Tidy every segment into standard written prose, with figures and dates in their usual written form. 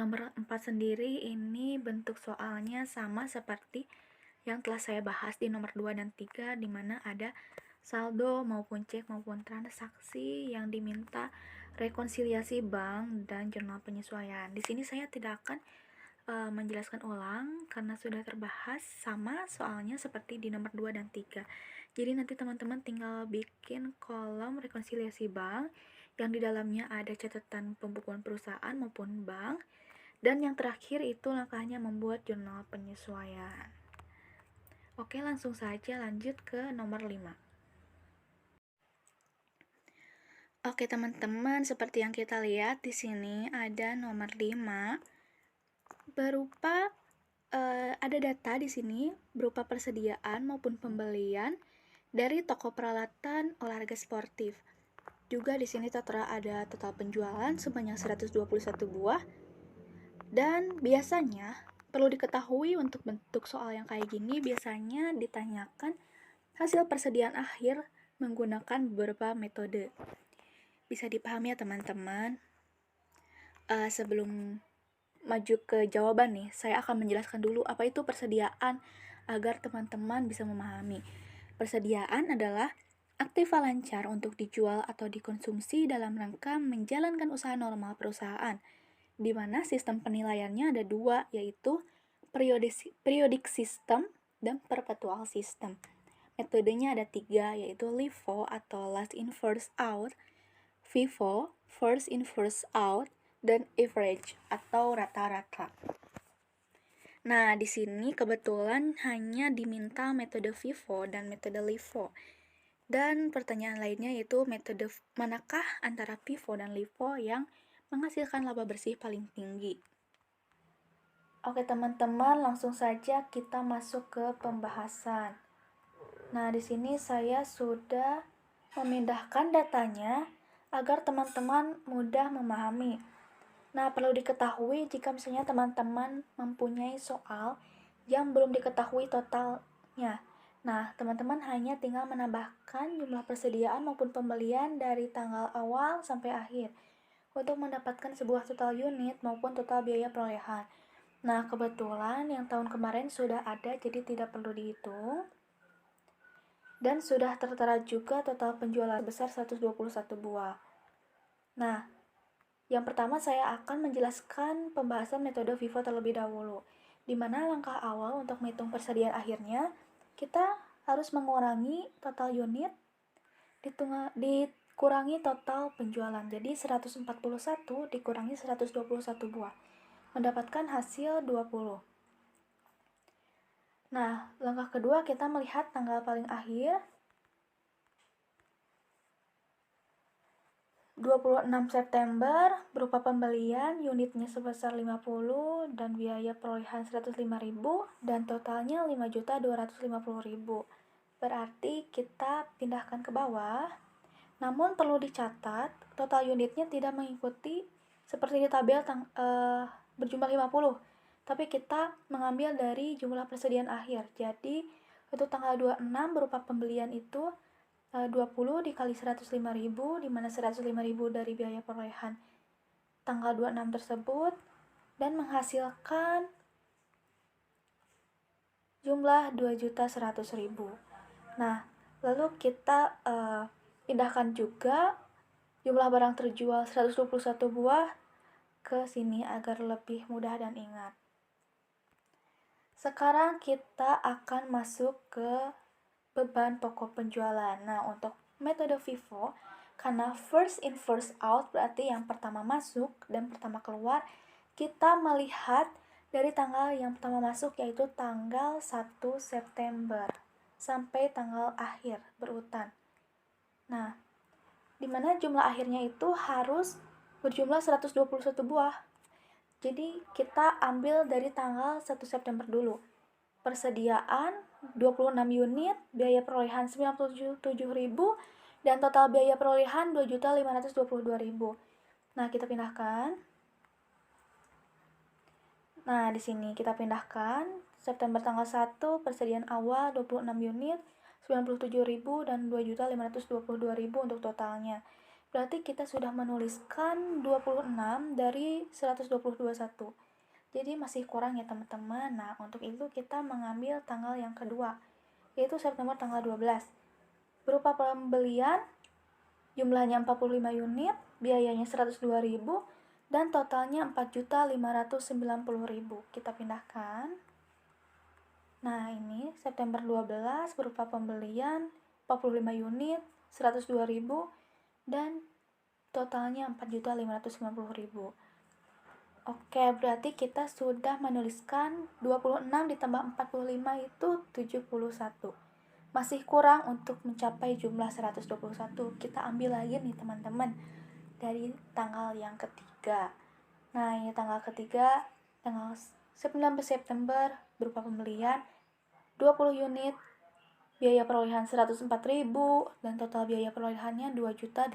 nomor 4 sendiri ini bentuk soalnya sama seperti yang telah saya bahas di nomor 2 dan 3, di mana ada saldo maupun cek maupun transaksi yang diminta rekonsiliasi bank dan jurnal penyesuaian. Di sini saya tidak akan menjelaskan ulang karena sudah terbahas sama soalnya seperti di nomor 2 dan 3. Jadi nanti teman-teman tinggal bikin kolom rekonsiliasi bank yang di dalamnya ada catatan pembukuan perusahaan maupun bank, dan yang terakhir itu langkahnya membuat jurnal penyesuaian. Oke, langsung saja lanjut ke nomor 5. Oke teman-teman, seperti yang kita lihat di sini ada nomor 5 berupa ada data di sini berupa persediaan maupun pembelian dari toko peralatan olahraga sportif. Juga di sini tertera ada total penjualan sebanyak 121 buah. Dan biasanya perlu diketahui untuk bentuk soal yang kayak gini biasanya ditanyakan hasil persediaan akhir menggunakan beberapa metode. Bisa dipahami ya teman-teman. Sebelum maju ke jawaban nih, saya akan menjelaskan dulu apa itu persediaan agar teman-teman bisa memahami. Persediaan adalah aktiva lancar untuk dijual atau dikonsumsi dalam rangka menjalankan usaha normal perusahaan, di mana sistem penilaiannya ada dua, yaitu periodic system dan perpetual system. Metodenya ada 3, yaitu LIFO atau last in first out, FIFO, first in first out, dan average atau rata-rata. Nah, di sini kebetulan hanya diminta metode FIFO dan metode LIFO. Dan pertanyaan lainnya yaitu metode manakah antara FIFO dan LIFO yang menghasilkan laba bersih paling tinggi. Oke teman-teman, langsung saja kita masuk ke pembahasan. Nah, di sini saya sudah memindahkan datanya agar teman-teman mudah memahami. Nah, perlu diketahui jika misalnya teman-teman mempunyai soal yang belum diketahui totalnya. Nah, teman-teman hanya tinggal menambahkan jumlah persediaan maupun pembelian dari tanggal awal sampai akhir untuk mendapatkan sebuah total unit maupun total biaya perolehan. Nah, kebetulan yang tahun kemarin sudah ada, jadi tidak perlu dihitung. Dan sudah tertera juga total penjualan besar 121 buah. Nah, yang pertama saya akan menjelaskan pembahasan metode FIFO terlebih dahulu, di mana langkah awal untuk menghitung persediaan akhirnya, kita harus mengurangi total unit dikurangi total penjualan. Jadi 141 dikurangi 121 buah, mendapatkan hasil 20. Nah, langkah kedua kita melihat tanggal paling akhir, 26 September, berupa pembelian unitnya sebesar 50 dan biaya perolehan 105.000 dan totalnya 5.250.000. Berarti kita pindahkan ke bawah. Namun perlu dicatat, total unitnya tidak mengikuti seperti di tabel berjumlah 50, tapi kita mengambil dari jumlah persediaan akhir. Jadi untuk tanggal 26 berupa pembelian itu 20 dikali 105.000, di mana 105.000 dari biaya perolehan tanggal 26 tersebut, dan menghasilkan jumlah 2.100.000. Nah, lalu kita pindahkan juga jumlah barang terjual 121 buah ke sini agar lebih mudah dan ingat. Sekarang kita akan masuk ke beban pokok penjualan. Nah, untuk metode FIFO, karena first in first out berarti yang pertama masuk dan pertama keluar, kita melihat dari tanggal yang pertama masuk yaitu tanggal 1 September sampai tanggal akhir berurutan. Nah, dimana jumlah akhirnya itu harus berjumlah 121 buah. Jadi kita ambil dari tanggal 1 September dulu. Persediaan 26 unit, biaya perolehan 97.000, dan total biaya perolehan 2.522.000. Nah, kita pindahkan. Nah, di sini kita pindahkan September tanggal 1, persediaan awal 26 unit, 97.000 dan 2.522.000 untuk totalnya. Berarti kita sudah menuliskan 26 dari 121. Jadi masih kurang ya teman-teman. Nah, untuk itu kita mengambil tanggal yang kedua, yaitu September tanggal 12. Berupa pembelian, jumlahnya 45 unit, biayanya 102.000, dan totalnya 4.590.000. Kita pindahkan. Nah, ini September 12 berupa pembelian 45 unit, 102.000, dan totalnya 4.590.000. Oke, berarti kita sudah menuliskan 26 ditambah 45 itu 71. Masih kurang untuk mencapai jumlah 121. Kita ambil lagi nih teman-teman dari tanggal yang ketiga. Nah, ini tanggal ketiga, tanggal 19 September berupa pembelian 20 unit, biaya perolehan 104.000, dan total biaya perolehannya 2.080.000.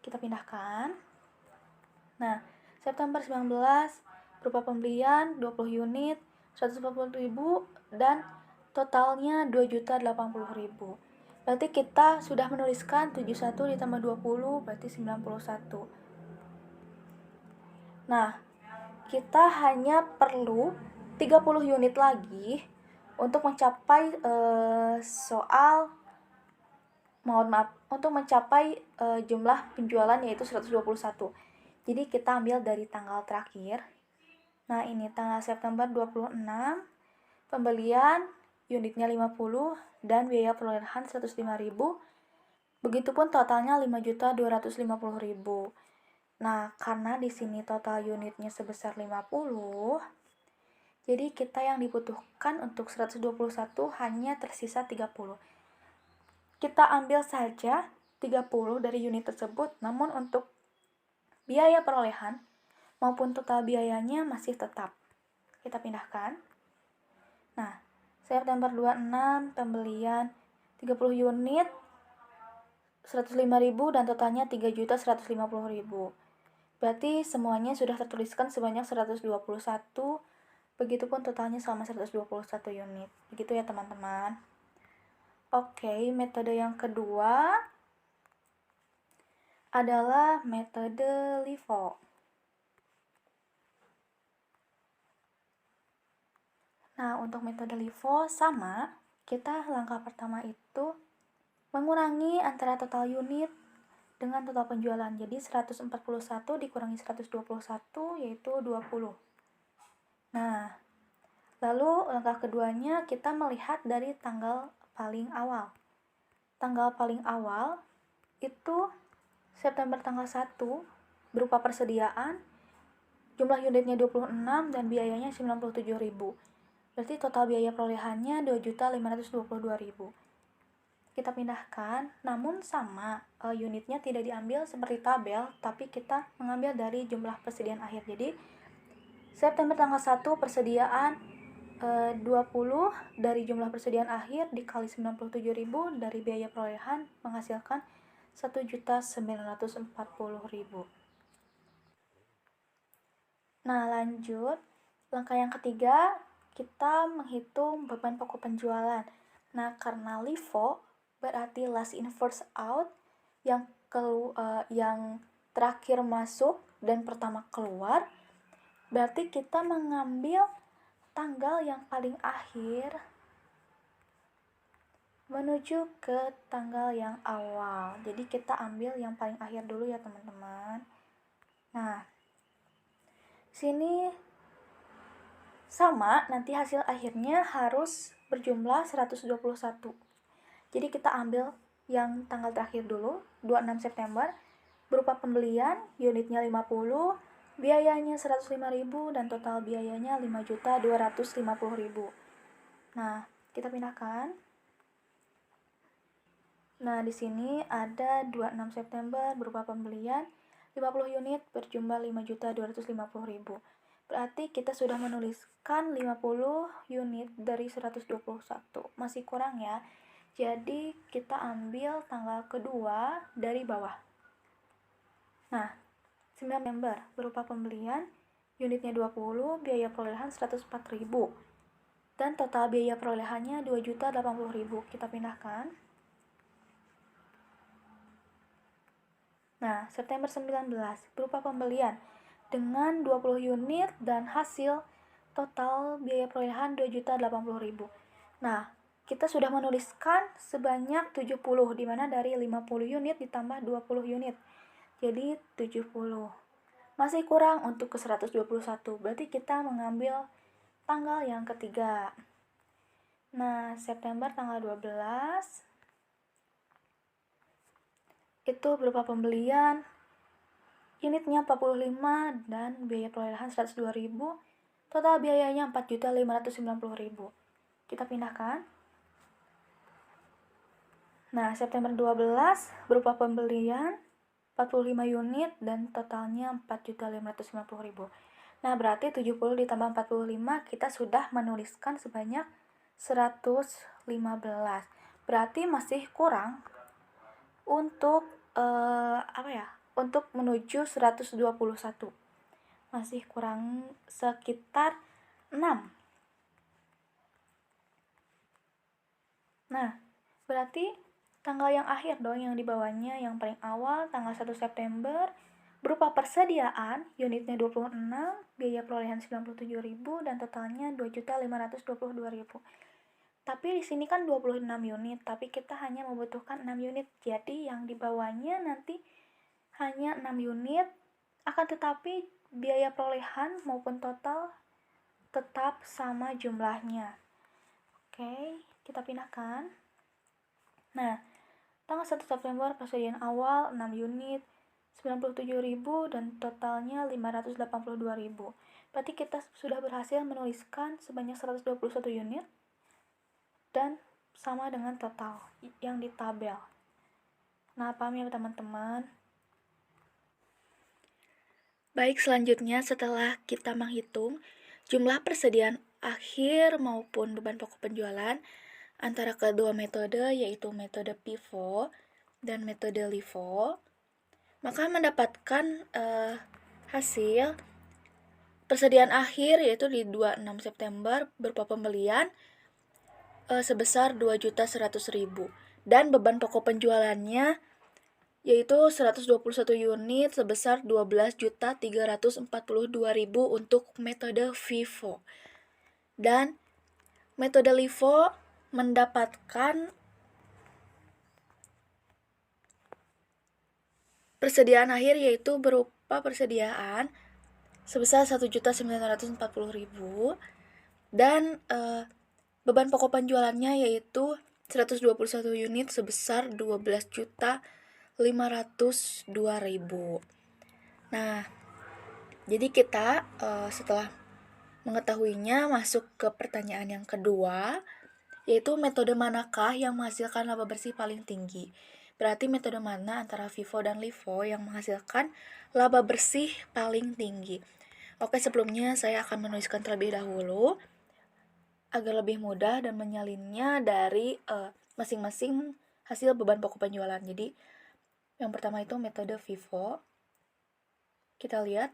Kita pindahkan. Nah, September 19 berupa pembelian 20 unit, 140.000, dan totalnya 2.080.000. Berarti kita sudah menuliskan 71 ditambah 20 berarti 91. Nah, kita hanya perlu 30 unit lagi untuk mencapai untuk mencapai jumlah penjualan yaitu 121. Jadi kita ambil dari tanggal terakhir. Nah, ini tanggal September 26, pembelian unitnya 50 dan biaya perolehan 105.000. Begitupun totalnya 5.250.000. Nah, karena di sini total unitnya sebesar 50, jadi kita yang dibutuhkan untuk 121 hanya tersisa 30. Kita ambil saja 30 dari unit tersebut, namun untuk biaya perolehan maupun total biayanya masih tetap. Kita pindahkan. Nah, September 26 pembelian 30 unit 105.000 dan totalnya 3.150.000. Berarti semuanya sudah tertuliskan sebanyak 121. Begitupun totalnya selama 121 unit. Begitu ya teman-teman. Oke, metode yang kedua adalah metode LIFO. Nah, untuk metode LIFO sama, kita langkah pertama itu mengurangi antara total unit dengan total penjualan. Jadi 141 dikurangi 121 yaitu 20. Nah, lalu langkah keduanya kita melihat dari tanggal paling awal. Tanggal paling awal itu September tanggal 1 berupa persediaan, jumlah unitnya 26 dan biayanya 97.000. Berarti total biaya perolehannya 2.522.000. Kita pindahkan, namun sama, unitnya tidak diambil seperti tabel, tapi kita mengambil dari jumlah persediaan akhir. Jadi September tanggal 1 persediaan 20 dari jumlah persediaan akhir dikali 97.000 dari biaya perolehan menghasilkan 1.940.000. Nah, lanjut. Langkah yang ketiga, kita menghitung beban pokok penjualan. Nah, karena LIFO berarti last in first out, yang terakhir masuk dan pertama keluar, berarti kita mengambil tanggal yang paling akhir menuju ke tanggal yang awal. Jadi kita ambil yang paling akhir dulu ya teman-teman. Nah, sini sama, nanti hasil akhirnya harus berjumlah 121. Jadi kita ambil yang tanggal terakhir dulu, 26 September, berupa pembelian, unitnya 50, biayanya 105.000 dan total biayanya 5.250.000. Nah, kita pindahkan. Nah, di sini ada 26 September berupa pembelian 50 unit berjumlah 5.250.000. Berarti kita sudah menuliskan 50 unit dari 121. Masih kurang ya. Jadi kita ambil tanggal kedua dari bawah. Nah, 9 September berupa pembelian, unitnya 20, biaya perolehan 104.000. Dan total biaya perolehannya 2.080.000. Kita pindahkan. Nah, September 19 berupa pembelian dengan 20 unit dan hasil total biaya perolehan 2.080.000. Nah, kita sudah menuliskan sebanyak 70, di mana dari 50 unit ditambah 20 unit. Jadi 70. Masih kurang untuk ke 121. Berarti kita mengambil tanggal yang ketiga. Nah, September tanggal 12 itu berupa pembelian unitnya 45 dan biaya perolehan 102.000, total biayanya 4.590.000. Kita pindahkan. Nah, September 12 berupa pembelian 45 unit dan totalnya 4.590.000. Nah, berarti 70 ditambah 45 kita sudah menuliskan sebanyak 115. Berarti masih kurang untuk untuk menuju 121. Masih kurang sekitar 6. Nah, berarti tanggal yang akhir dong yang di bawahnya, yang paling awal tanggal 1 September berupa persediaan unitnya 26, biaya perolehan 97.000 dan totalnya 2.522.000. Tapi di sini kan 26 unit, tapi kita hanya membutuhkan 6 unit. Jadi yang di bawahnya nanti hanya 6 unit, akan tetapi biaya perolehan maupun total tetap sama jumlahnya. Oke, kita pindahkan. Nah, tanggal 1 September persediaan awal 6 unit 97.000 dan totalnya 582.000. Berarti kita sudah berhasil menuliskan sebanyak 121 unit dan sama dengan total yang di tabel. Nah, paham ya teman-teman? Baik, selanjutnya setelah kita menghitung jumlah persediaan akhir maupun beban pokok penjualan antara kedua metode, yaitu metode PIVO dan metode LIFO, maka mendapatkan hasil persediaan akhir yaitu di 26 September berupa pembelian sebesar 2.100.000 dan beban pokok penjualannya yaitu 121 unit sebesar 12.342.000 untuk metode FIFO. Dan metode LIFO mendapatkan persediaan akhir yaitu berupa persediaan sebesar 1.940.000 dan beban pokok penjualannya yaitu 121 unit sebesar 12.502.000. Nah, jadi kita setelah mengetahuinya masuk ke pertanyaan yang kedua, yaitu metode manakah yang menghasilkan laba bersih paling tinggi. Berarti metode mana antara FIFO dan LIFO yang menghasilkan laba bersih paling tinggi. Oke, sebelumnya saya akan menuliskan terlebih dahulu agar lebih mudah dan menyalinnya dari masing-masing hasil beban pokok penjualan. Jadi yang pertama itu metode FIFO. Kita lihat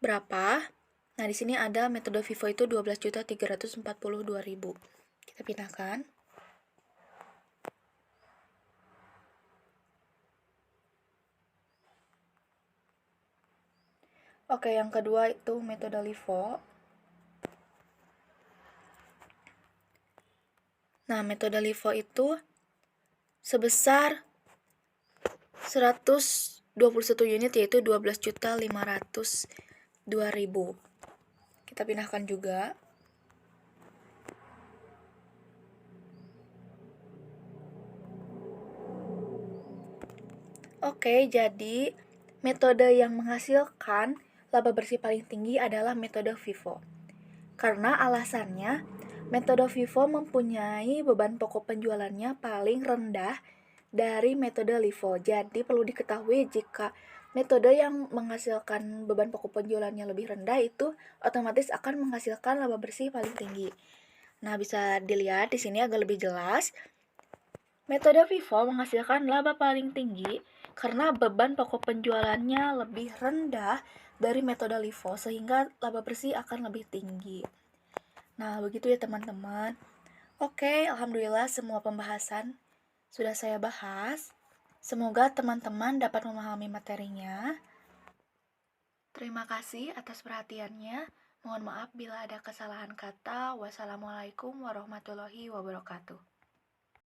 berapa. Nah, di sini ada metode FIFO itu 12.342.000. Kita pindahkan. Oke, yang kedua itu metode LIFO. Nah, metode LIFO itu sebesar 121 unit yaitu 12.502.000. Kita pindahkan juga. Oke, jadi metode yang menghasilkan laba bersih paling tinggi adalah metode FIFO. Karena alasannya, metode FIFO mempunyai beban pokok penjualannya paling rendah dari metode LIFO. Jadi perlu diketahui jika metode yang menghasilkan beban pokok penjualannya lebih rendah itu otomatis akan menghasilkan laba bersih paling tinggi. Nah, bisa dilihat di sini agak lebih jelas. Metode FIFO menghasilkan laba paling tinggi karena beban pokok penjualannya lebih rendah dari metode LIFO sehingga laba bersih akan lebih tinggi. Nah, begitu ya teman-teman. Oke, alhamdulillah semua pembahasan sudah saya bahas. Semoga teman-teman dapat memahami materinya. Terima kasih atas perhatiannya. Mohon maaf bila ada kesalahan kata. Wassalamualaikum warahmatullahi wabarakatuh.